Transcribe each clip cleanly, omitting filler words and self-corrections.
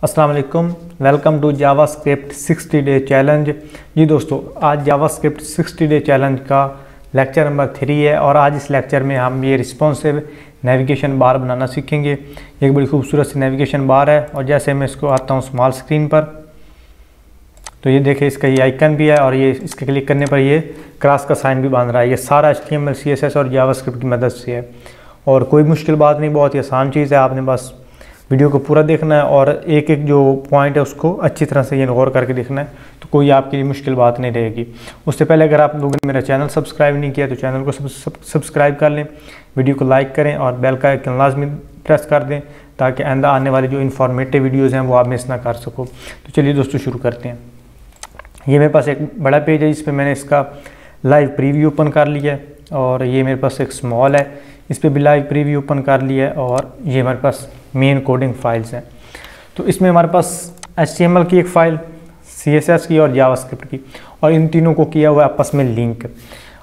अस्सलाम वालेकुम, welcome to JavaScript 60 day challenge. जी दोस्तों, आज जावास्क्रिप्ट 60 डे चैलेंज का लेक्चर नंबर 3 है और आज इस लेक्चर में हम ये रिस्पॉन्सिव नेविगेशन बार बनाना सीखेंगे। एक बड़ी खूबसूरत सी नेविगेशन बार है और जैसे मैं इसको आता हूँ स्मॉल स्क्रीन पर तो ये देखें, इसका ये आइकन भी है और ये इसके क्लिक करने पर ये क्रॉस का साइन भी बन रहा है। ये सारा HTML CSS और जावास्क्रिप्ट की मदद से है और कोई मुश्किल बात नहीं, बहुत ही आसान चीज़ है। आपने बस वीडियो को पूरा देखना है और एक एक जो पॉइंट है उसको अच्छी तरह से ये गौर करके देखना है, तो कोई आपके लिए मुश्किल बात नहीं रहेगी। उससे पहले अगर आप लोगों ने मेरा चैनल सब्सक्राइब नहीं किया तो चैनल को सब्सक्राइब कर लें, वीडियो को लाइक करें और बेल का आइकन लाजमी प्रेस कर दें ताकि आइंदा आने वाली जो इन्फॉर्मेटिव वीडियोज़ हैं वो आप मिस ना कर सको। तो चलिए दोस्तों शुरू करते हैं। ये मेरे पास एक बड़ा पेज है जिस पर मैंने इसका लाइव प्रीव्यू ओपन कर लिया है और ये मेरे पास एक स्मॉल है, इस पर भी लाइव प्रीव्यू ओपन कर लिया है और ये हमारे पास मेन कोडिंग फाइल्स हैं। तो इसमें हमारे पास HTML की एक फ़ाइल, CSS की और जावास्क्रिप्ट की, और इन तीनों को किया हुआ आपस में लिंक।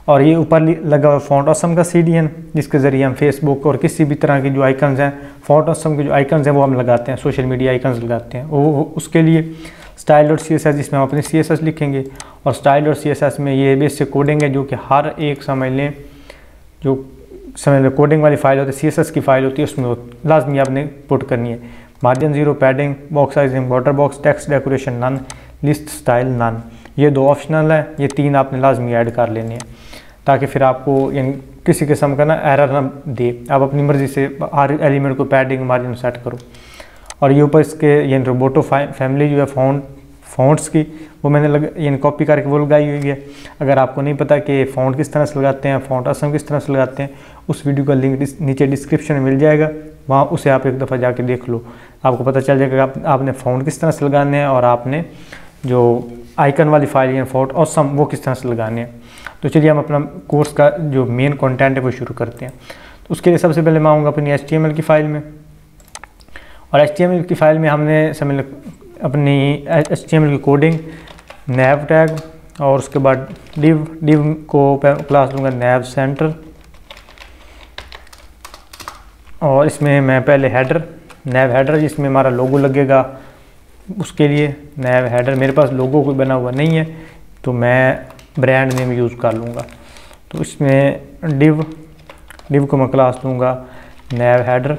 और ये ऊपर लगा हुआ फॉन्ट ऑसम का CDN जिसके ज़रिए हम फेसबुक और किसी भी तरह के जो आइकन्स हैं, फॉन्ट ऑसम के जो आइकन्स हैं वो हम लगाते हैं, सोशल मीडिया आइकन्स लगाते हैं। वो उसके लिए style.css जिसमें हम अपने CSS लिखेंगे और style.css में ये बेसिक कोडिंग है जो कि हर एक समझ लें जो कोडिंग वाली फ़ाइल होती है, CSS की फ़ाइल होती है, उसमें लाजमी आपने पुट करनी है। Margin 0, padding, box sizing, border box, text decoration none, list style none, ये 2 ऑप्शनल है, ये 3 आपने लाजमी ऐड कर लेने हैं ताकि फिर आपको यानी किसी किस्म का ना एरर ना दे। आप अपनी मर्ज़ी से हर एलिमेंट को पैडिंग मार्जिन सेट करो। और ये ऊपर इसके यानी रोबोटो फैमिली जो है फ़ॉन्ट्स की वो मैंने यानी कॉपी करके वो लगाई हुई है। अगर आपको नहीं पता कि फ़ॉन्ट किस तरह से लगाते हैं, फ़ॉन्ट असम किस तरह से लगाते हैं, उस वीडियो का लिंक नीचे डिस्क्रिप्शन में मिल जाएगा, वहाँ उसे आप एक दफ़ा जाके देख लो, आपको पता चल जाएगा आपने फ़ॉन्ट किस तरह से लगाने हैं और आपने जो आइकन वाली फाइल या फ़ॉन्ट असम वो किस तरह से लगाने हैं। तो चलिए हम अपना कोर्स का जो मेन कॉन्टेंट है वो शुरू करते हैं। तो उसके लिए सबसे पहले मैं आऊँगा अपनी HTML की फ़ाइल में और HTML की फ़ाइल में हमने समझ अपनी HTML की कोडिंग, नैव टैग और उसके बाद डिव को क्लास दूंगा नैव सेंटर और इसमें मैं पहले नैव हेडर जिसमें हमारा लोगो लगेगा, उसके लिए नैव हेडर। मेरे पास लोगो कोई बना हुआ नहीं है तो मैं ब्रांड नेम यूज़ कर लूँगा। तो इसमें डिव को मैं क्लास दूंगा नैव हेडर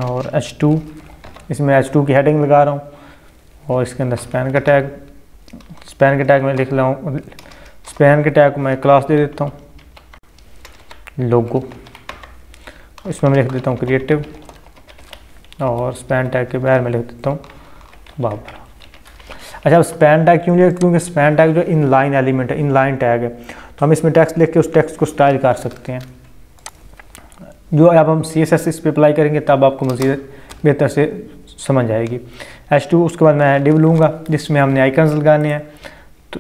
और H2, इसमें H2 की हेडिंग लगा रहा हूँ और इसके अंदर स्पैन का टैग मैं लिख रहा हूँ। स्पैन के टैग को मैं क्लास दे देता हूँ लोगो, इसमें मैं लिख देता हूँ क्रिएटिव और स्पैन टैग के बाहर मैं लिख देता हूँ बाबर। अच्छा, अब स्पैन टैग क्यों लिया? क्योंकि स्पैन टैग जो इनलाइन एलिमेंट है, इनलाइन टैग है, तो हम इसमें टेक्स्ट लिख के उस टेक्स्ट को स्टाइल कर सकते हैं। जो अब हम CSS इस पर अप्लाई करेंगे तब आपको मज़ीद बेहतर से समझ आएगी। H2, उसके बाद मैं डिव लूँगा जिसमें हमने आइकन्स लगाने हैं। तो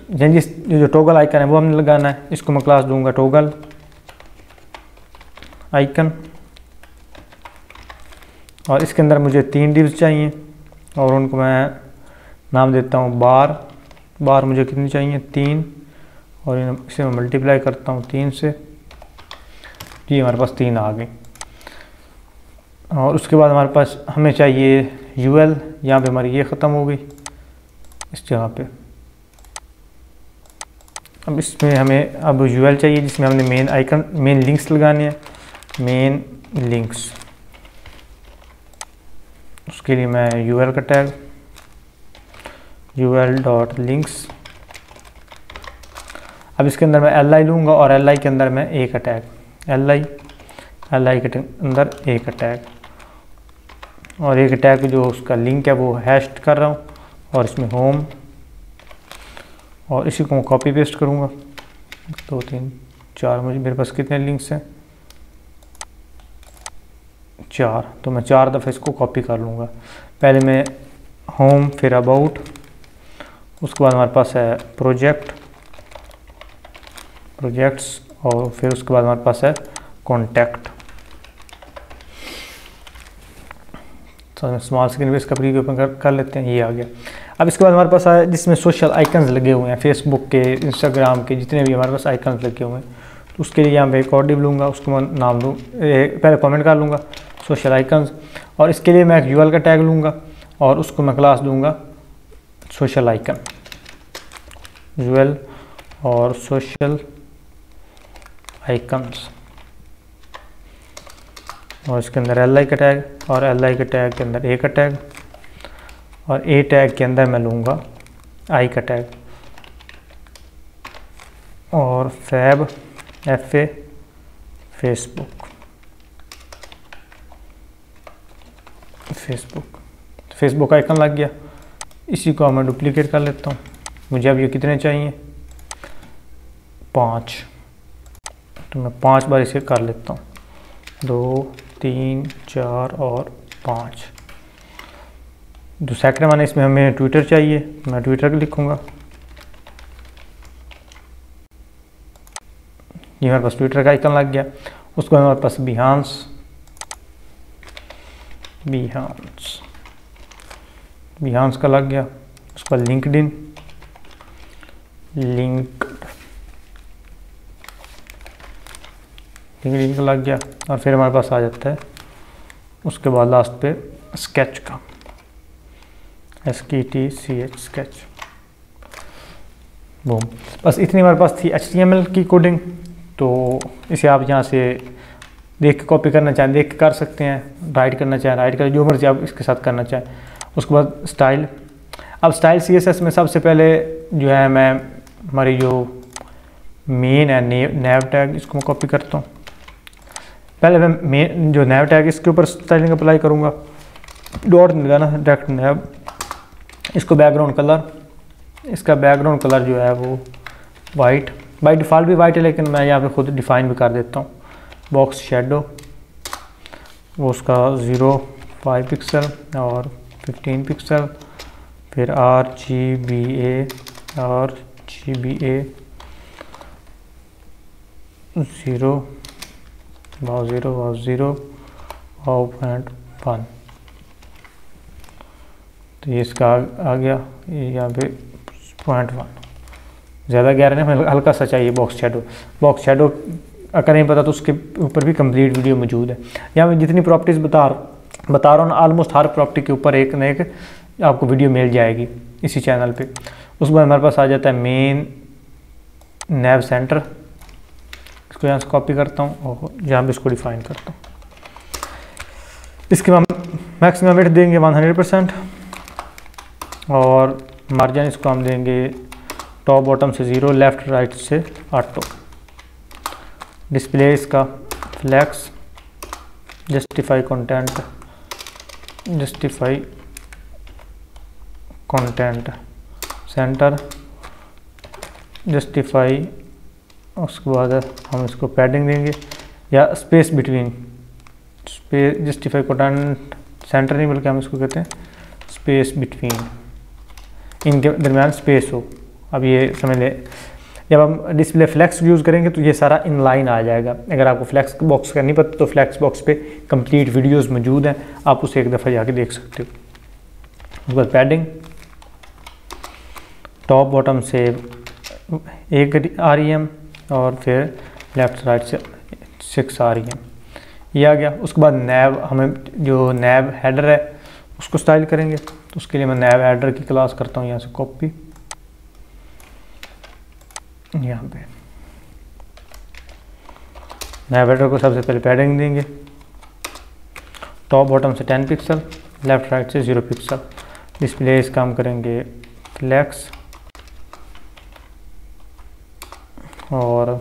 जो टॉगल आइकन है वो हमने लगाना है, इसको मैं क्लास दूँगा टॉगल आइकन और इसके अंदर मुझे 3 डिव्स चाहिए और उनको मैं नाम देता हूँ बार मुझे कितनी चाहिए? 3 और इसे मैं मल्टीप्लाई करता हूँ 3 से, जी हमारे पास 3 आ गए। और उसके बाद हमारे पास हमें चाहिए UL, यहाँ पे हमारी ये ख़त्म हो गई इस जगह पे। अब इसमें हमें अब UL चाहिए जिसमें हमने मेन लिंक्स लगाने हैं, मेन लिंक्स। उसके लिए मैं UL का टैग UL.links। अब इसके अंदर मैं LI लूँगा और LI के अंदर मैं A का टैग LI के अंदर A का टैग और A का टैग जो उसका लिंक है वो हैश कर रहा हूँ और इसमें होम और इसी को मैं कॉपी पेस्ट करूँगा। 2 3 4 मेरे पास कितने लिंक्स हैं? 4, तो मैं 4 दफ़े इसको कॉपी कर लूँगा। पहले मैं होम, फिर अबाउट, उसके बाद हमारे पास है प्रोजेक्ट्स और फिर उसके बाद हमारे पास है कॉन्टैक्ट। तो स्मॉल स्क्रीन पे इसका प्रीव्यू ओपन कर लेते हैं, ये आ गया। अब इसके बाद हमारे पास है जिसमें सोशल आइकन्स लगे हुए हैं, फेसबुक के, इंस्टाग्राम के, जितने भी हमारे पास आइकन्स लगे हुए हैं। तो उसके लिए यहाँ पे एक और डिव लूँगा, उसको मैं नाम दूँ, पहले कमेंट कर लूँगा सोशल आइकन्स। और इसके लिए मैं एक यूआरएल का टैग लूँगा और उसको मैं क्लास दूंगा सोशल आइकन, यूआरएल और सोशल आइकन्स, और इसके अंदर एल का टैग और एल के टैग के अंदर ए का टैग, और ए टैग के अंदर मैं लूँगा आई का टैग, और फैब FA फेसबुक आइकन लग गया। इसी को मैं डुप्लीकेट कर लेता हूँ। मुझे अब ये कितने चाहिए, 5, तो मैं 5 बार इसे कर लेता हूँ, 2 3 4 और 5। जो सेकंड वन है इसमें हमें ट्विटर चाहिए, मैं ट्विटर का लिखूँगा। ये हमारे पास ट्विटर का आइकन लग गया। उसको हमारे पास बिहांस का लग गया। उसका लिंक्डइन का लग गया। और फिर हमारे पास आ जाता है उसके बाद लास्ट पे स्केच का, SKETCH स्केच। बूम, बस इतनी हमारे पास थी HTML की कोडिंग। तो इसे आप यहाँ से देख के कॉपी करना चाहें देख के कर सकते हैं, राइट करना चाहें राइट कर, जो मर्जी आप इसके साथ करना चाहें। उसके बाद स्टाइल, अब स्टाइल CSS में सबसे पहले जो है मैं हमारी जो मेन है नेव टैग, इसको मैं कॉपी करता हूँ। पहले मैं मेन जो नेव टैग इसके ऊपर स्टाइलिंग अप्लाई करूँगा, डॉट नहीं लगाना, डायरेक्ट नेव। इसको बैकग्राउंड कलर, इसका बैकग्राउंड कलर जो है वो वाइट, बाई डिफ़ॉल्ट भी वाइट है, लेकिन मैं यहाँ पे खुद डिफ़ाइन भी कर देता हूँ। बॉक्स शेडो वो उसका 0.5 पिक्सल और 15 पिक्सल, फिर RGBA 0.1। तो ये इसका आ गया, ये यहाँ पे 0.1, ज़्यादा गहरा नहीं, हल्का सा चाहिए बॉक्स शेडो। अगर नहीं पता तो उसके ऊपर भी कंप्लीट वीडियो मौजूद है। यहाँ मैं जितनी प्रॉपर्टीज़ बता रहा हूँ ना, ऑलमोस्ट हर प्रॉपर्टी के ऊपर एक न एक आपको वीडियो मिल जाएगी इसी चैनल पे। उसके बाद हमारे पास आ जाता है मेन नेव सेंटर। इसको यहाँ से कॉपी करता हूँ और यहाँ पे इसको डिफाइन करता हूँ। इसके बाद मैक्सिमम वेट देंगे 100% और मार्जिन इसको हम देंगे टॉप बॉटम से 0, लेफ़्ट राइट से ऑटो। डिस्प्ले इसका flex, justify content centre, justify. उसके बाद हम इसको पैडिंग देंगे या space between, justify content centre नहीं बल्कि हम इसको कहते हैं स्पेस बिटवीन, इनके दरमियान स्पेस हो। अब ये समझ ले, जब हम डिस्प्ले फ्लैक्स यूज़ करेंगे तो ये सारा इनलाइन आ जाएगा। अगर आपको फ्लैक्स बॉक्स का नहीं पता तो फ्लैक्स बॉक्स पे कंप्लीट वीडियोस मौजूद हैं, आप उसे एक दफ़ा जाके देख सकते हो। उसके बाद पैडिंग टॉप बॉटम से 1 REM और फिर लेफ़्ट राइट से 6 REM, ये आ गया। उसके बाद नैव, हमें जो नैव हेडर है उसको स्टाइल करेंगे, तो उसके लिए मैं नैव हेडर की क्लास करता हूँ, यहाँ से कॉपी, यहाँ पे नैव हेडर को सबसे पहले पैडिंग देंगे, टॉप बॉटम से 10 पिक्सल, लेफ़्ट राइट से 0 पिक्सल। डिस्प्ले इसका हम करेंगे फ्लैक्स और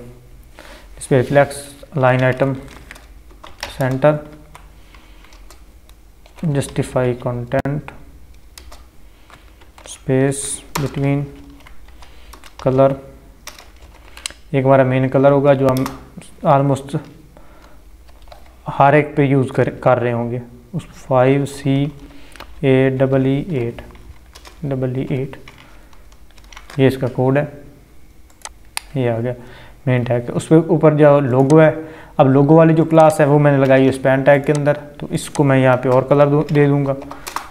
display flex line item centre, justify content space between colour. एक हमारा मेन कलर होगा जो हम ऑलमोस्ट हर एक पे यूज़ कर रहे होंगे, उस 5CA8 ये इसका कोड है, ये आ गया मेन टैग। उस पर ऊपर जो लोगो है, अब लोगो वाली जो क्लास है वो मैंने लगाई है स्पैन टैग के अंदर, तो इसको मैं यहाँ पे और कलर दे दूँगा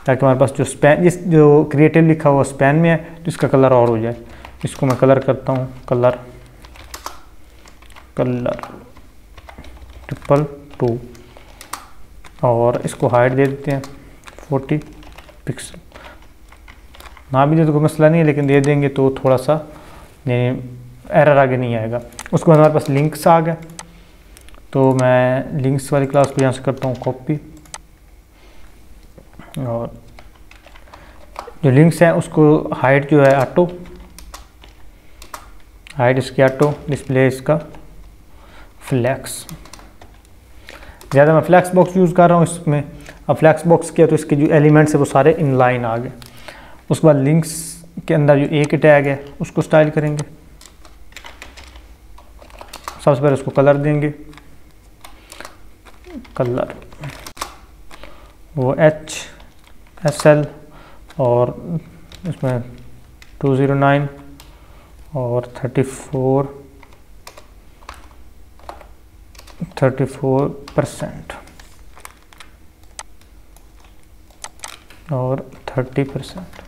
ताकि हमारे पास जो स्पैन, जो क्रिएटिव लिखा हुआ स्पैन में है तो इसका कलर और हो जाए। इसको मैं कलर करता हूँ कलर 222 और इसको हाइट दे देते हैं 40 पिक्सल। ना भी दे तो कोई मसला नहीं है, लेकिन दे देंगे तो थोड़ा सा एरर आगे नहीं आएगा। उसके बाद हमारे पास लिंक्स आ गया, तो मैं लिंक्स वाली क्लास को यहाँ से करता हूँ कॉपी, और जो लिंक्स हैं उसको हाइट जो है ऑटो, हाइट इसकी ऑटो, डिस्प्ले इसका फ्लैक्स। ज़्यादा मैं फ्लैक्स बॉक्स यूज़ कर रहा हूँ इसमें। अब फ्लैक्स बॉक्स किया तो इसके जो एलिमेंट्स है वो सारे इनलाइन आ गए। उसके बाद लिंक्स के अंदर जो एक टैग है उसको स्टाइल करेंगे। सबसे पहले उसको कलर देंगे, कलर वो HSL और इसमें 209 और 34% और 30%।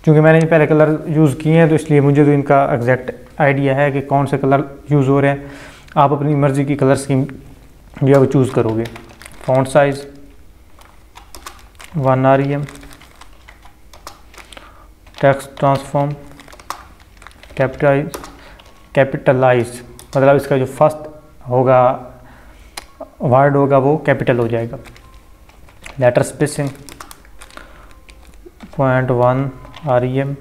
क्योंकि मैंने ये पहले कलर यूज़ किए हैं तो इसलिए मुझे तो इनका एग्जैक्ट आइडिया है कि कौन से कलर यूज़ हो रहे हैं। आप अपनी मर्ज़ी की कलर स्कीम जो है वो चूज़ करोगे। Font size 1 REM, text transform capitalise, मतलब इसका जो फर्स्ट होगा वर्ड होगा वो कैपिटल हो जाएगा। लेटर स्पेसिंग 0.1 REM,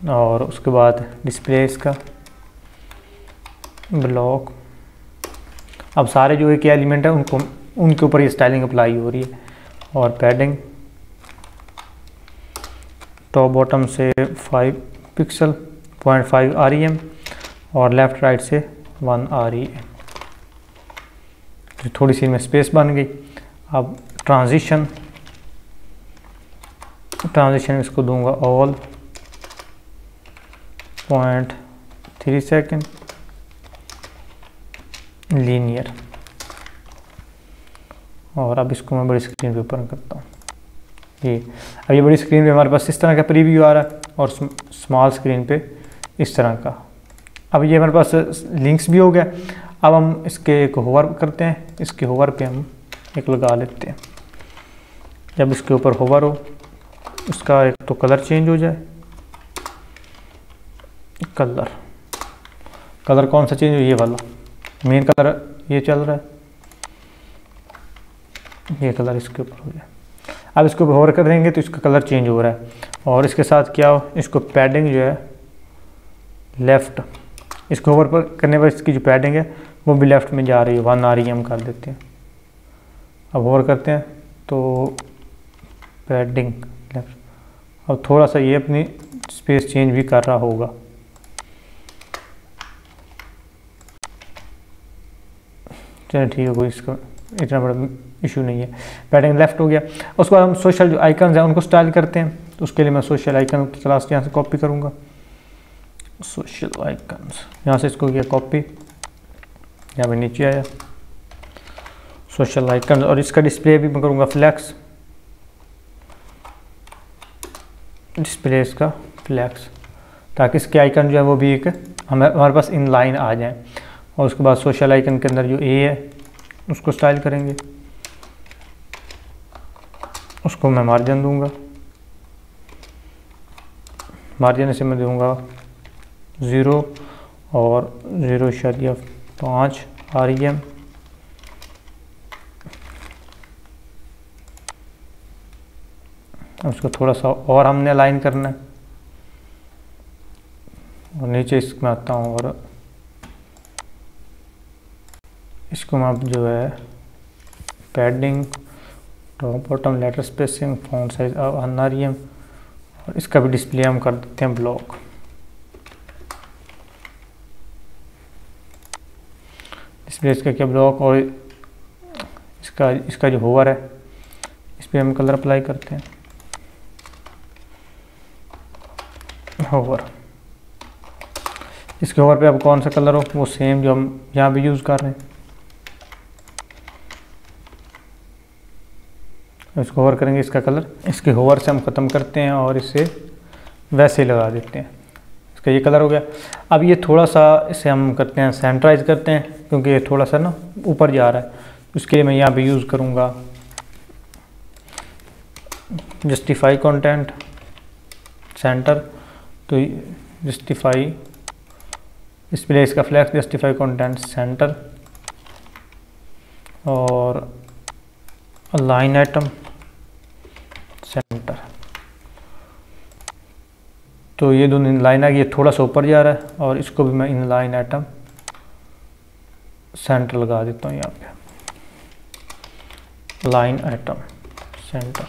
और उसके बाद डिस्प्ले इसका ब्लॉक। अब सारे जो एक एलिमेंट है उनके ऊपर ये स्टाइलिंग अप्लाई हो रही है। और पैडिंग टॉप बॉटम से 5 पिक्सल 0.5 REM और लेफ़्ट राइट से 1 REM। तो थोड़ी सी इनमें स्पेस बन गई। अब ट्रांजिशन इसको दूंगा ऑल 0.3 सेकेंड, लीनियर। और अब इसको मैं बड़ी स्क्रीन पे ओपन करता हूँ। ये अब ये बड़ी स्क्रीन पे हमारे पास इस तरह का प्रीव्यू आ रहा है और स्मॉल स्क्रीन पे इस तरह का। अब ये हमारे पास लिंक्स भी हो गया। अब हम इसके एक होवर करते हैं, इसके होवर पे हम एक लगा लेते हैं। जब इसके ऊपर होवर हो उसका एक तो कलर चेंज हो जाए। कलर कौन सा चेंज हो? ये वाला मेन कलर ये चल रहा है, ये कलर इसके ऊपर हो जाए। अब इसको होवर कर देंगे तो इसका कलर चेंज हो रहा है। और इसके साथ क्या हो, इसको पैडिंग जो है लेफ़्ट, इसको होवर पर करने पर इसकी जो पैडिंग है वो भी लेफ़्ट में जा रही है। 1 REM कर देते हैं। अब होवर करते हैं तो पैडिंग लेफ़्ट। अब थोड़ा सा ये अपनी स्पेस चेंज भी कर रहा होगा। चलिए ठीक है, कोई इसका इतना बड़ा इशू नहीं है। पैडिंग लेफ़्ट हो गया। उसके बाद हम सोशल जो आइकन्स हैं उनको स्टाइल करते हैं। तो उसके लिए मैं सोशल आइकन की क्लास यहाँ से कॉपी करूँगा। सोशल आइकन्स यहाँ से इसको किया कॉपी, यहाँ पे नीचे आया सोशल आइकन, और इसका डिस्प्ले भी मैं करूँगा फ्लैक्स, डिस्प्ले इसका फ्लैक्स, ताकि इसके आइकन जो है वो भी एक हमारे पास इन लाइन आ जाए। और उसके बाद सोशल आइकन के अंदर जो ए है उसको स्टाइल करेंगे। उसको मैं मार्जिन दूंगा, मार्जिन से मैं दूंगा 0 और 0.5 REM। उसको थोड़ा सा और हमने अलाइन करना है। और नीचे इसमें आता हूँ और इसको मैं जो है padding top bottom letter spacing font size 1 REM, और इसका भी डिस्प्ले हम कर देते हैं ब्लॉक। डिस्प्ले इसका क्या ब्लॉक, और इसका जो होवर है इस पर हम कलर अप्लाई करते हैं। होवर, इसके होवर पे अब कौन सा कलर हो वो सेम जो हम यहाँ भी यूज़ कर रहे हैं। इसको होवर करेंगे, इसका कलर इसके होवर से हम ख़त्म करते हैं और इसे वैसे ही लगा देते हैं। इसका ये कलर हो गया। अब ये थोड़ा सा इसे हम करते हैं सेंटराइज करते हैं, क्योंकि ये थोड़ा सा ना ऊपर जा रहा है, उसके लिए मैं यहाँ पे यूज़ करूँगा जस्टिफाई कंटेंट सेंटर। तो जस्टिफाई इस प्लेस का फ्लैक्स जस्टिफाई कंटेंट सेंटर और अलाइन आइटम सेंटर। तो ये दोनों इनलाइन आ गया, थोड़ा सा ऊपर जा रहा है और इसको भी मैं इनलाइन आइटम सेंटर लगा देता हूँ यहाँ पे, लाइन आइटम सेंटर।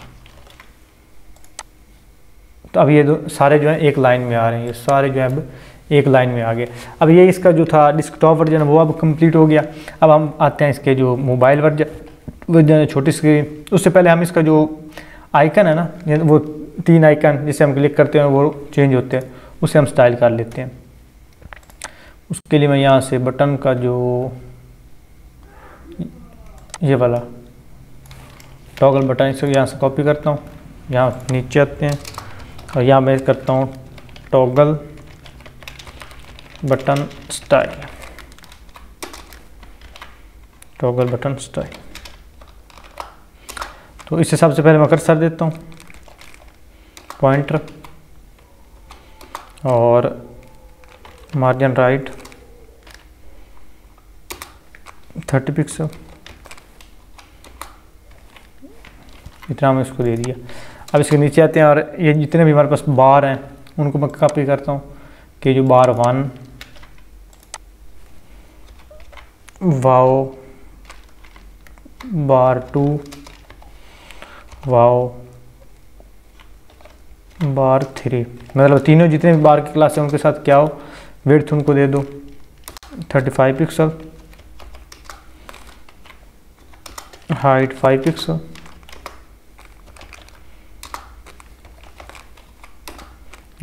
तो अब ये दो सारे जो है एक लाइन में आ रहे हैं, ये सारे जो है अब एक लाइन में आ गए। अब ये इसका जो था डिस्कटॉप वर्जन वो अब कंप्लीट हो गया। अब हम आते हैं इसके जो मोबाइल वर्जन है, छोटी स्क्रीन। उससे पहले हम इसका जो आइकन है ना, वो 3 आइकन जिसे हम क्लिक करते हैं वो चेंज होते हैं, उसे हम स्टाइल कर लेते हैं। उसके लिए मैं यहाँ से बटन का जो ये वाला टॉगल बटन, इसे यहाँ से कॉपी करता हूँ, यहाँ नीचे आते हैं और यहाँ मैं करता हूँ toggle button style, toggle button style. तो इसे सबसे पहले मैं कर्सर देता हूँ, पॉइंटर और मार्जिन राइट 30 पिक्सल, इतना मैं इसको दे दिया। अब इसके नीचे आते हैं और ये जितने भी हमारे पास बार हैं उनको मैं कॉपी करता हूँ कि जो बार 1, वाओ, बार 2, वाओ, बार 3, मतलब तीनों जितने भी बार की क्लास हैं उनके साथ क्या हो, विड्थ उनको दे दो 35 पिक्सल, हाइट 5 पिक्सल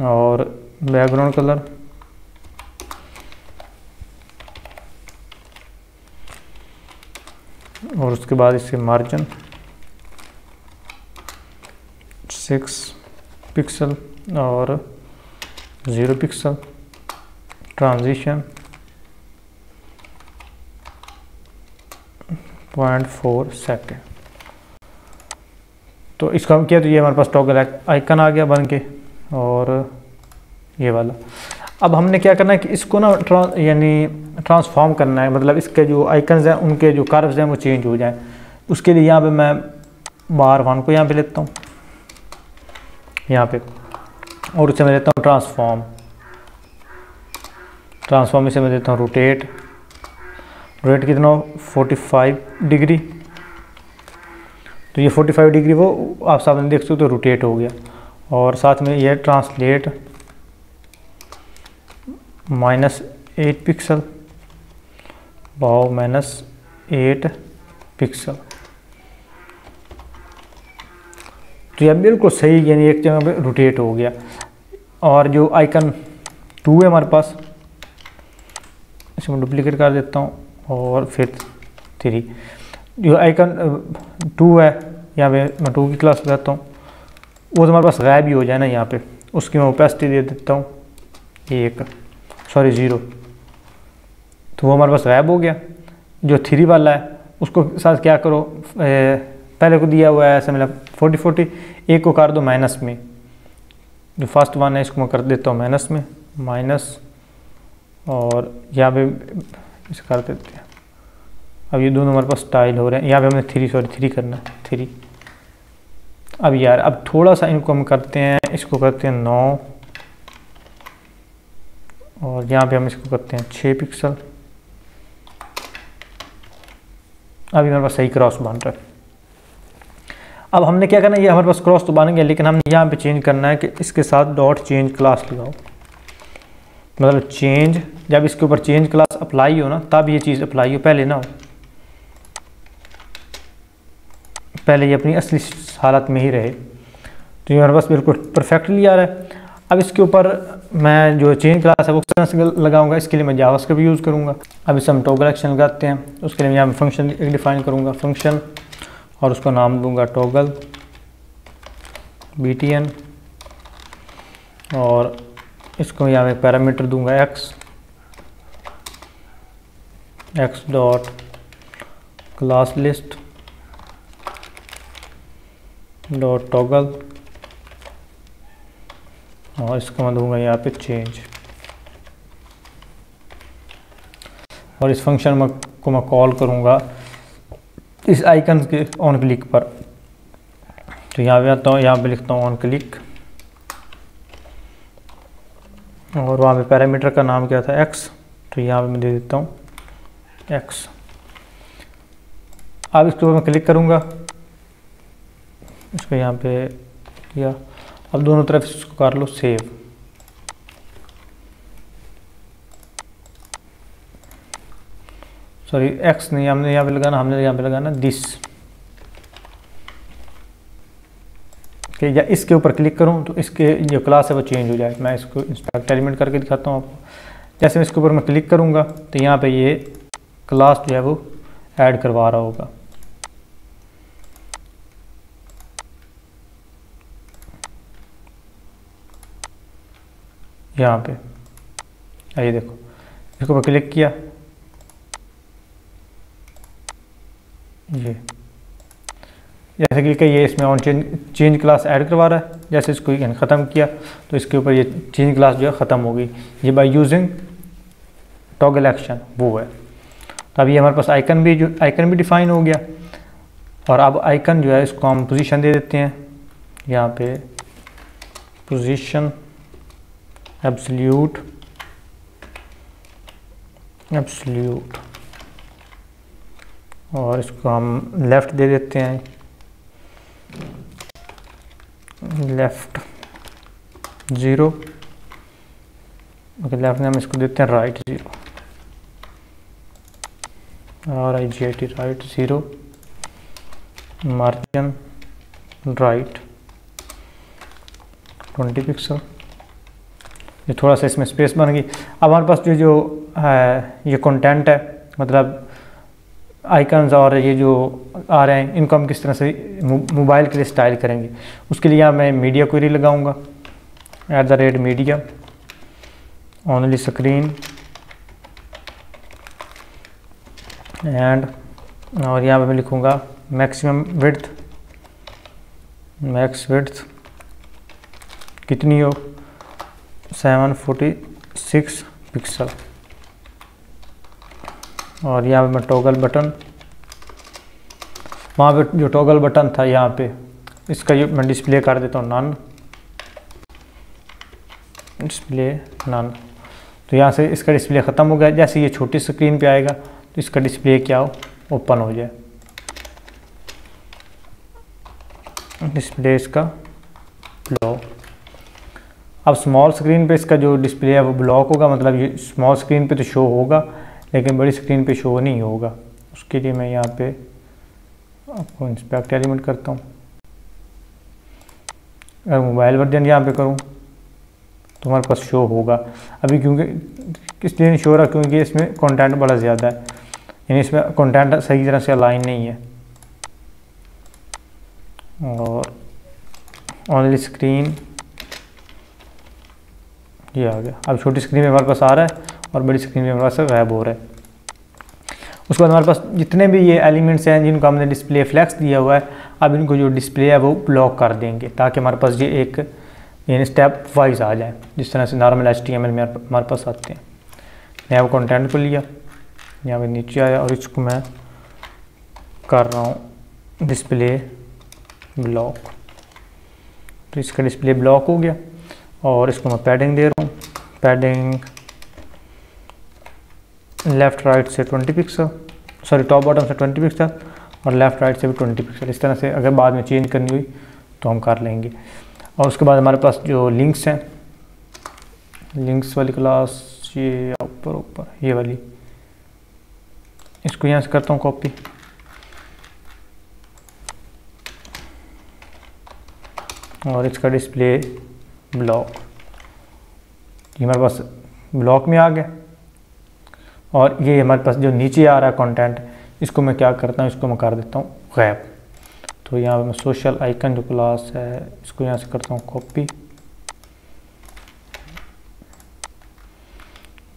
और बैकग्राउंड कलर और उसके बाद इसके मार्जिन 6 पिक्सल और 0 पिक्सल, ट्रांजिशन 0.4 सेकेंड। तो इसका हम किया तो ये हमारे पास टॉगल आइकन आ गया बन के, और ये वाला। अब हमने क्या करना है कि इसको ना यानी ट्रांसफॉर्म करना है, मतलब इसके जो आइकन्स हैं उनके जो कर्व्स हैं वो चेंज हो जाएं। उसके लिए यहाँ पे मैं बार 1 को यहाँ पे लेता हूँ, यहाँ पे, और उसे मैं देता हूँ ट्रांसफॉर्म, ट्रांसफॉर्म इसे मैं देता हूँ रोटेट, रोटेट कितना 45 डिग्री। तो ये 45 डिग्री वो आप सामने देख सकते हो, तो रोटेट हो गया। और साथ में ये ट्रांसलेट -8 पिक्सल, वाओ -8 पिक्सल। तो यह बिल्कुल सही यानी एक जगह पे रोटेट हो गया। और जो आइकन 2 है हमारे पास, इसे मैं डुप्लीकेट कर देता हूँ और फिर 3। जो आइकन 2 है यहाँ पे मैं 2 की क्लास लगाता हूँ, वो तो हमारे पास गायब ही हो जाए ना यहाँ पे, उसकी मैं ओपेसिटी दे देता हूँ 0, तो वो हमारे पास गायब हो गया। जो 3 वाला है उसको साथ क्या करो, पहले को दिया हुआ है ऐसे मतलब 40, एक को कर दो माइनस में, जो फर्स्ट वन है इसको मैं कर देता हूँ माइनस में, माइनस, और यहाँ पे इसे कर देते हैं। अब ये दोनों हमारे पास स्टाइल हो रहे हैं, यहाँ पे हमने 3 करना है 3। अब यार अब थोड़ा सा इनको हम करते हैं, इसको करते हैं 9 और यहाँ पे हम इसको करते हैं 6 पिक्सल। अभी हमारे पास सही क्रॉस बन रहा है। अब हमने क्या करना है, ये हमारे पास क्रॉस तो बन गया, लेकिन हमने यहाँ पे चेंज करना है कि इसके साथ डॉट चेंज क्लास लगाओ। मतलब चेंज, जब इसके ऊपर चेंज क्लास अप्लाई हो ना तब ये चीज़ अप्लाई हो, पहले ना हो, पहले ये अपनी असली हालत में ही रहे। तो ये हमारे पास बिल्कुल परफेक्टली आ रहा है। अब इसके ऊपर मैं जो चेंज क्लास है वो किस तरह से लगाऊंगा, इसके लिए मैं जावास्क्रिप्ट यूज़ करूँगा। अब इसे हम टॉगल एक्शन लगाते हैं, उसके लिए मैं यहाँ पे फंक्शन डिफाइन करूँगा, फंक्शन, और उसका नाम दूंगा टॉगल btn, और इसको यहाँ में पैरामीटर दूंगा x dot class list dot toggle, और इसको मैं दूंगा यहाँ पे चेंज, और इस फंक्शन को मैं कॉल करूँगा इस आइकन के ऑन क्लिक पर। तो यहाँ पे आता हूँ, यहाँ पे लिखता हूँ ऑन क्लिक, और वहाँ पे पैरामीटर का नाम क्या था x, तो यहाँ पे मैं दे देता हूँ x। अब इसके ऊपर मैं क्लिक करूँगा, इसको यहाँ पे किया, अब दोनों तरफ इसको कर लो सेव। सॉरी x नहीं, हमने यहाँ पे लगाना, हमने यहाँ पे लगाना दिस। या इसके ऊपर क्लिक करूँ तो इसके जो क्लास है वो चेंज हो जाए। मैं इसको इंस्पेक्ट एलिमेंट करके दिखाता हूँ आपको। जैसे मैं इसके ऊपर मैं क्लिक करूँगा तो यहाँ पे ये क्लास जो है वो ऐड करवा रहा होगा। यहाँ पे आइए देखो, इसके ऊपर क्लिक किया, ये जैसे कि ये इसमें ऑन चेंज क्लास ऐड करवा रहा है। जैसे इसको ख़त्म किया तो इसके ऊपर ये चेंज क्लास जो है ख़त्म हो गई। ये बाय यूजिंग टॉगल एक्शन वो है। तो अब ये हमारे पास आइकन भी डिफाइन हो गया। और अब आइकन जो है इसको हम पोजीशन दे देते हैं, यहाँ पे पोजीशन एब्सोल्यूट, और इसको हम लेफ़्ट दे देते हैं, लेफ़्ट 0, ओके। लेफ़्ट में हम इसको देते हैं right 0, RIGHT right 0, margin right 20 pixel. ये थोड़ा सा इसमें स्पेस बन गई। अब हमारे पास जो है ये कंटेंट है, मतलब आइकन्स और ये जो आ रहे हैं इनको हम किस तरह से मोबाइल के लिए स्टाइल करेंगे। उसके लिए यहाँ मैं मीडिया क्वेरी लगाऊंगा, @media ओनली स्क्रीन एंड, और यहाँ पे मैं लिखूँगा मैक्सिमम विड्थ, मैक्स विड्थ कितनी हो, 746 पिक्सल। और यहाँ पे मैं टॉगल बटन, वहाँ पे जो टॉगल बटन था यहाँ पे इसका ये मैं डिस्प्ले कर देता हूँ नन, डिस्प्ले नन। तो यहाँ से इसका डिस्प्ले ख़त्म हो गया। जैसे ये छोटी स्क्रीन पे आएगा तो इसका डिस्प्ले क्या हो, ओपन हो जाए, डिस्प्ले इसका ब्लॉक। अब स्मॉल स्क्रीन पे इसका जो डिस्प्ले है वो ब्लॉक होगा, मतलब ये स्मॉल स्क्रीन पे तो शो होगा लेकिन बड़ी स्क्रीन पे शो नहीं होगा। उसके लिए मैं यहाँ पे आपको इंस्पेक्ट एलिमेंट करता हूँ। अगर मोबाइल वर्जन यहाँ पे करूँ तो हमारे पास शो होगा। अभी क्योंकि इसलिए नहीं शो हो रहा क्योंकि इसमें कंटेंट बड़ा ज़्यादा है, यानी इसमें कंटेंट सही तरह से अलाइन नहीं है। और ओनली स्क्रीन ये आ गया। अब छोटी स्क्रीन में हमारे पास आ रहा है और बड़ी स्क्रीन में हमारे पास गायब हो रहा है। उसके बाद हमारे पास जितने भी ये एलिमेंट्स हैं जिनको हमने डिस्प्ले फ्लैक्स दिया हुआ है, अब इनको जो डिस्प्ले है वो ब्लॉक कर देंगे ताकि हमारे पास ये एक यानी स्टेप वाइज आ जाए, जिस तरह से नॉर्मल HTML में हमारे पास आते हैं। नया कंटेंट को लिया, यहाँ पे नीचे आया और इसको मैं कर रहा हूँ डिस्प्ले ब्लॉक। तो इसका डिस्प्ले ब्लॉक हो गया और इसको मैं पैडिंग दे रहा हूँ, पैडिंग लेफ़्ट राइट से 20 पिक्सल, सॉरी टॉप बॉटम से 20 पिक्सल और लेफ़्ट राइट से भी 20 पिक्सल। इस तरह से अगर बाद में चेंज करनी हुई तो हम कर लेंगे। और उसके बाद हमारे पास जो लिंक्स हैं, लिंक्स वाली क्लास ये ऊपर ये वाली, इसको यहाँ से करता हूँ कॉपी और इसका डिस्प्ले ब्लॉक, ये हमारे पास ब्लॉक में आ गया। और ये हमारे पास जो नीचे आ रहा है कंटेंट, इसको मैं क्या करता हूँ, इसको मैं कर देता हूँ गैप। तो यहाँ पे मैं सोशल आइकन जो क्लास है इसको यहाँ से करता हूँ कॉपी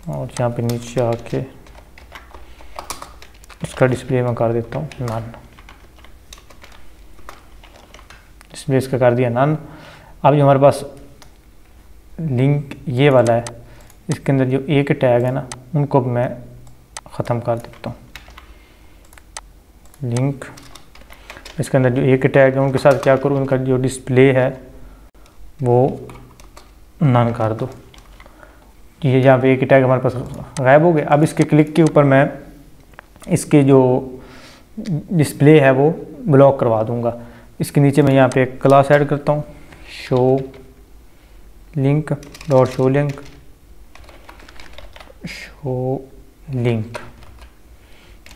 और यहाँ पे नीचे आके इसका डिस्प्ले मैं कर देता हूँ नन, डिस्प्ले इसका कर दिया नन। अब जो हमारे पास लिंक ये वाला है, इसके अंदर जो एक टैग है ना उनको मैं ख़त्म कर देता हूँ। लिंक इसके अंदर जो एक टैग है उनके साथ क्या करूँ, उनका जो डिस्प्ले है वो नन कर दो। ये जहाँ पे एक टैग हमारे पास गायब हो गया। अब इसके क्लिक के ऊपर मैं इसके जो डिस्प्ले है वो ब्लॉक करवा दूंगा। इसके नीचे मैं यहाँ पे एक क्लास ऐड करता हूँ, show link dot show link, show link,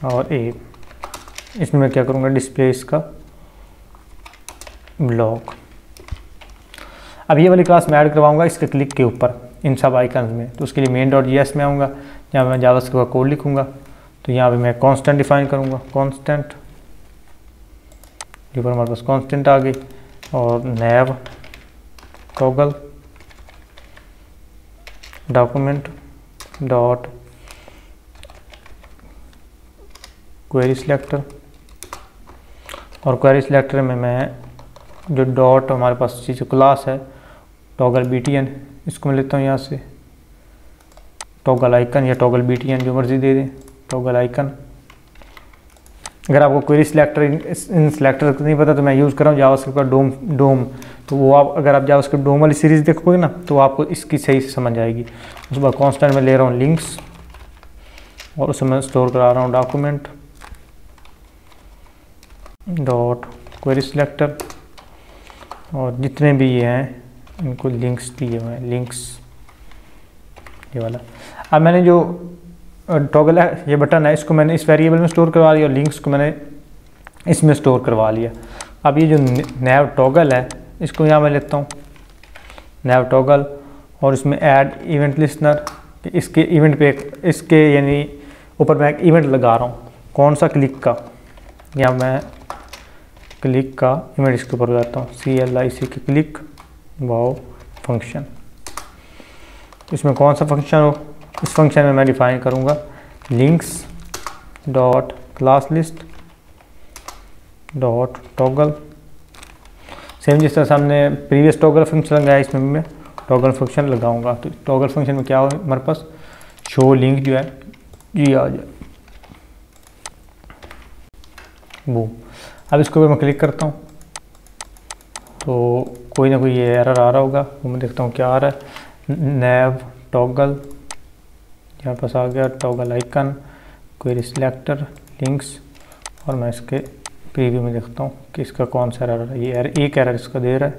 और इसमें मैं क्या करूँगा, डिस्प्ले इसका ब्लॉक। अब ये वाली क्लास मैं ऐड करवाऊँगा इसके क्लिक के ऊपर इन सब आइकन्स में। तो उसके लिए मेन डॉट जीएस में आऊँगा, जहाँ मैं जावास्क्रिप्ट का कोड लिखूँगा। तो यहाँ पे मैं कांस्टेंट डिफाइन करूँगा, कांस्टेंट, ऊपर हमारे पास कांस्टेंट आ गई, और nav toggle document dot query selector, और क्वेरी सिलेक्टर में मैं जो डॉट हमारे पास जो क्लास है टॉगल बीटीएन, इसको मैं लेता हूँ यहाँ से, टॉगल आइकन या टॉगल बीटीएन जो मर्जी दे दें, टॉगल आइकन। अगर आपको क्वेरी सिलेक्टर इन सिलेक्टर नहीं पता तो मैं यूज़ कर रहा हूँ जावास्क्रिप्ट का डोम। तो वो आप अगर आप जावास्क्रिप्ट डोम वाली सीरीज़ देखोगे ना तो आपको इसकी सही से समझ आएगी। उसके बाद कॉन्स्टेंट में ले रहा हूँ लिंक्स, और उसमें मैं स्टोर करा रहा हूँ डॉक्यूमेंट डॉट क्वेरी सिलेक्टर, और जितने भी ये हैं इनको लिंक्स दिए हुए हैं, लिंक्स ये वाला। अब मैंने जो टॉगल है ये बटन है इसको मैंने इस वेरिएबल में स्टोर करवा लिया, और लिंक्स को मैंने इसमें स्टोर करवा लिया। अब ये जो नैव टॉगल है इसको यहाँ मैं लेता हूँ, नैव टॉगल, और इसमें ऐड इवेंट लिस्टनर, इसके इवेंट पे इसके यानी ऊपर मैं एक इवेंट लगा रहा हूँ, कौन सा, क्लिक का। यहाँ मैं क्लिक का इवेंट इसके ऊपर लगाता हूँ, CLIC के क्लिक वाओ फंक्शन। इसमें कौन सा फंक्शन हो, इस फंक्शन में मैं डिफाइन करूँगा links dot class list dot toggle. Same जिस तरह से हमने प्रीवियस टॉगल फंक्शन लगाया इसमें मैं टॉगल फंक्शन लगाऊंगा। तो टॉगल फंक्शन में क्या हो हमारे पास, शो लिंक जो है ये आ जाए, वो। अब इसको मैं क्लिक करता हूँ तो कोई ना कोई ये एरर आ रहा होगा, वो मैं देखता हूँ क्या आ रहा है। नैव टॉगल यहाँ पास आ गया, toggle icon, query selector, links, और मैं इसके प्रीव्यू में देखता हूँ कि इसका कौन सा एरर है। ये एक एरर इसका दे रहा है,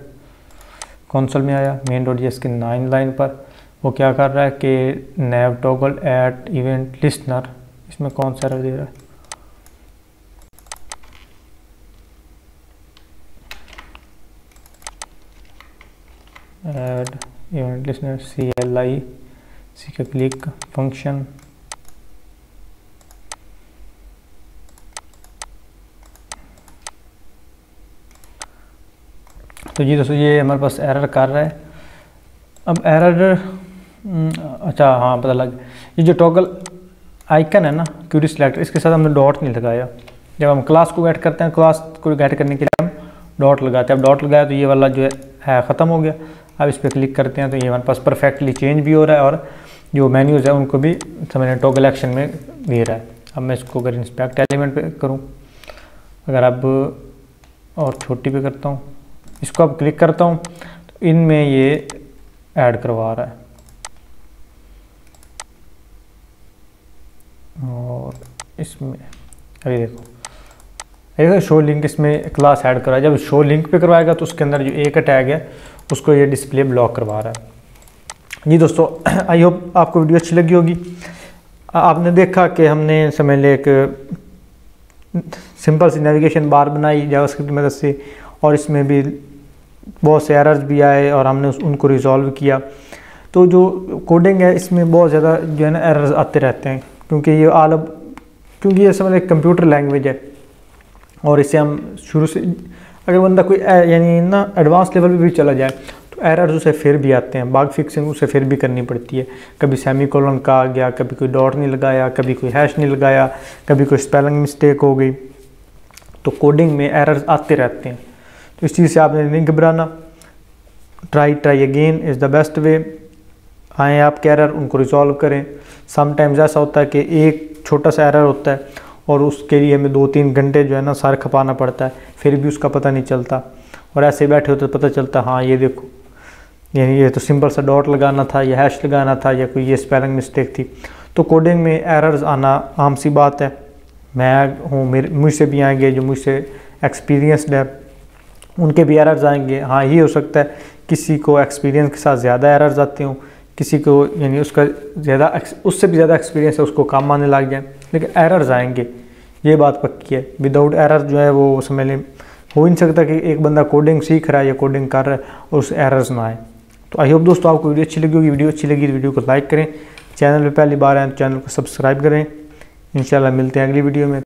कंसोल में आया मेन डॉट जीएस के 9 लाइन पर। वो क्या कर रहा है कि नैव टॉगल ऐड इवेंट लिस्टनर, इसमें कौन सा एरर दे रहा है, ऐड इवेंट लिस्टनर CLIC का क्लिक फंक्शन। तो जी दोस्तों ये हमारे पास एरर कर रहा है। अब एरर अच्छा हाँ पता लग, ये जो टॉगल आइकन है ना क्वेरी सिलेक्टर, इसके साथ हमने डॉट नहीं लगाया। जब हम क्लास को ऐड करते हैं, क्लास को ऐड करने के लिए हम डॉट लगाते हैं। अब डॉट लगाया तो ये वाला जो है ख़त्म हो गया। अब इस पर क्लिक करते हैं तो ये हमारे पास परफेक्टली चेंज भी हो रहा है, और जो मेन्यूज़ है उनको भी समझने टॉगल एक्शन में दे रहा है। अब मैं इसको अगर इंस्पेक्ट एलिमेंट पे करूँ, अगर अब और छोटी पे करता हूँ, इसको अब क्लिक करता हूँ तो इनमें ये ऐड करवा रहा है, और इसमें अभी देखो शो लिंक इसमें क्लास ऐड करा। जब शो लिंक पे करवाएगा तो उसके अंदर जो एक टैग है उसको ये डिस्प्ले ब्लॉक करवा रहा है। जी दोस्तों आई होप आपको वीडियो अच्छी लगी होगी। आपने देखा कि हमने समझ ले एक सिंपल सी नेविगेशन बार बनाई जावास्क्रिप्ट की मदद से, और इसमें भी बहुत से एरर्स भी आए और हमने उनको रिजॉल्व किया। तो जो कोडिंग है इसमें बहुत ज़्यादा जो है ना एरर्स आते रहते हैं, क्योंकि ये समझ एक कंप्यूटर लैंग्वेज है, और इसे हम शुरू से अगर बंदा कोई यानी ना एडवांस लेवल पे भी चला जाए तो तो एरर्स उसे फिर भी आते हैं, बग फिक्सिंग उसे फिर भी करनी पड़ती है। कभी सेमीकोलन का आ गया, कभी कोई डॉट नहीं लगाया, कभी कोई हैश नहीं लगाया, कभी कोई स्पेलिंग मिस्टेक हो गई। तो कोडिंग में एरर्स आते रहते हैं, तो इस चीज़ से आपने नहीं घबराना। Try again is the best way. आए आपके एरर, उनको रिजॉल्व करें। समटाइम्स ऐसा होता है कि एक छोटा सा एरर होता है और उसके लिए हमें 2-3 घंटे जो है ना सर खपाना पड़ता है, फिर भी उसका पता नहीं चलता। और ऐसे बैठे होते तो पता चलता हाँ ये देखो, यानी ये तो सिंपल सा डॉट लगाना था या हैश लगाना था या कोई ये स्पेलिंग मिस्टेक थी। तो कोडिंग में एरर्स आना आम सी बात है। मैं हूँ, मुझसे भी आएंगे, जो मुझसे एक्सपीरियंसड है उनके भी एरर्स आएंगे। हाँ, ये हो सकता है किसी को एक्सपीरियंस के साथ ज़्यादा एरर्स आते हों, किसी को यानी उसका उससे भी ज़्यादा एक्सपीरियंस है, उसको काम आने लग जाए, लेकिन एरर्स आएंगे, ये बात पक्की है। विदाउट एरर जो है वो समझ लें हो ही नहीं सकता कि एक बंदा कोडिंग सीख रहा है या कोडिंग कर रहा है और उस एरर्स ना आए। तो आई होप दोस्तों आपको वीडियो अच्छी लगी होगी। वीडियो अच्छी लगी तो वीडियो को लाइक करें, चैनल पे पहली बार आए तो चैनल को सब्सक्राइब करें। इंशाल्लाह मिलते हैं अगली वीडियो में।